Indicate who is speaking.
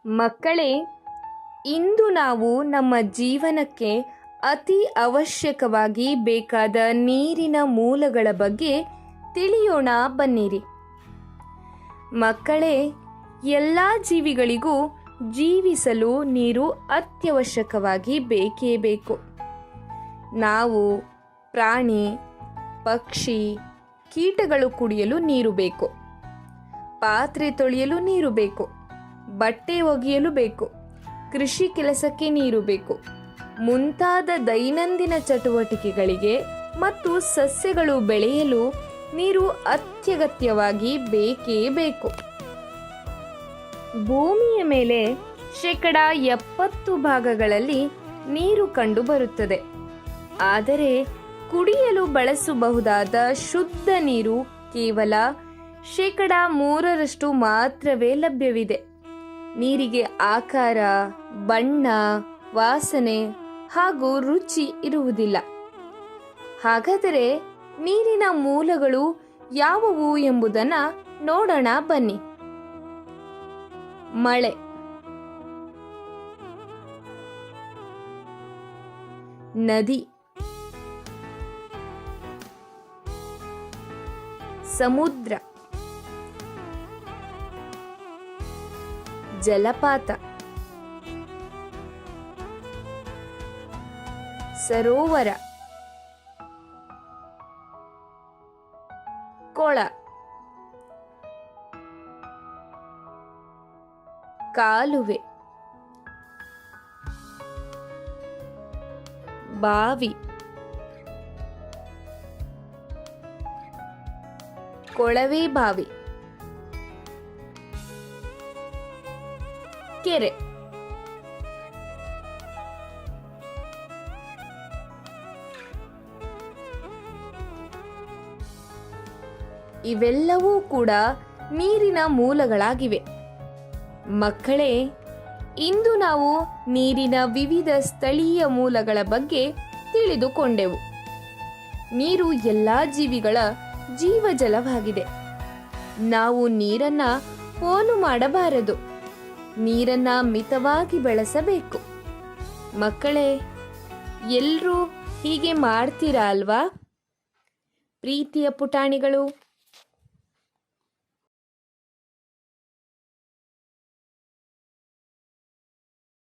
Speaker 1: ಮಕ್ಕಳೇ, ಇಂದು ನಾವು ನಮ್ಮ ಜೀವನಕ್ಕೆ ಅತಿ ಅವಶ್ಯಕವಾಗಿ ಬೇಕಾದ ನೀರಿನ ಮೂಲಗಳ ಬಗ್ಗೆ ತಿಳಿಯೋಣ ಬನ್ನಿರಿ. ಮಕ್ಕಳೇ, ಎಲ್ಲ ಜೀವಿಗಳಿಗೂ ಜೀವಿಸಲು ನೀರು ಅತ್ಯವಶ್ಯಕವಾಗಿ ಬೇಕೇ ಬೇಕು. ನಾವು, ಪ್ರಾಣಿ, ಪಕ್ಷಿ, ಕೀಟಗಳು ಕುಡಿಯಲು ನೀರು ಬೇಕು. ಪಾತ್ರೆ ತೊಳೆಯಲು ನೀರು ಬೇಕು. ಬಟ್ಟೆ ಒಗೆಯಲು ಬೇಕು. ಕೃಷಿ ಕೆಲಸಕ್ಕೆ ನೀರು ಬೇಕು. ಮುಂತಾದ ದೈನಂದಿನ ಚಟುವಟಿಕೆಗಳಿಗೆ ಮತ್ತು ಸಸ್ಯಗಳು ಬೆಳೆಯಲು ನೀರು ಅತ್ಯಗತ್ಯವಾಗಿ ಬೇಕೇ ಬೇಕು. ಭೂಮಿಯ ಮೇಲೆ 70% ನೀರು ಕಂಡುಬರುತ್ತದೆ. ಆದರೆ ಕುಡಿಯಲು ಬಳಸಬಹುದಾದ ಶುದ್ಧ ನೀರು ಕೇವಲ 3% ಮಾತ್ರವೇ ಲಭ್ಯವಿದೆ. ನೀರಿಗೆ ಆಕಾರ, ಬಣ್ಣ, ವಾಸನೆ ಹಾಗೂ ರುಚಿ ಇರುವುದಿಲ್ಲ. ಹಾಗಾದರೆ ನೀರಿನ ಮೂಲಗಳು ಯಾವುವು ಎಂಬುದನ್ನು ನೋಡೋಣ ಬನ್ನಿ. ಮಳೆ, ನದಿ, ಸಮುದ್ರ, ಜಲಪಾತ, ಸರೋವರ, ಕೊಳ, ಕಾಲುವೆ, ಬಾವಿ, ಕೊಳವೆ ಬಾವಿ, ಕೆರೆ. ಇವೆಲ್ಲವೂ ಕೂಡ ನೀರಿನ ಮೂಲಗಳಾಗಿವೆ. ಮಕ್ಕಳೇ, ಇಂದು ನಾವು ನೀರಿನ ವಿವಿಧ ಸ್ಥಳೀಯ ಮೂಲಗಳ ಬಗ್ಗೆ ತಿಳಿದುಕೊಂಡೆವು. ನೀರು ಎಲ್ಲ ಜೀವಿಗಳ ಜೀವಜಲವಾಗಿದೆ. ನಾವು ನೀರನ್ನ ಪೋಲು ಮಾಡಬಾರದು. ನೀರನ್ನ ಮಿತವಾಗಿ ಬಳಸಬೇಕು. ಮಕ್ಕಳೇ, ಎಲ್ಲರೂ ಹೀಗೆ ಮಾಡ್ತೀರಾ ಅಲ್ವಾ? ಪ್ರೀತಿಯ ಪುಟಾಣಿಗಳು.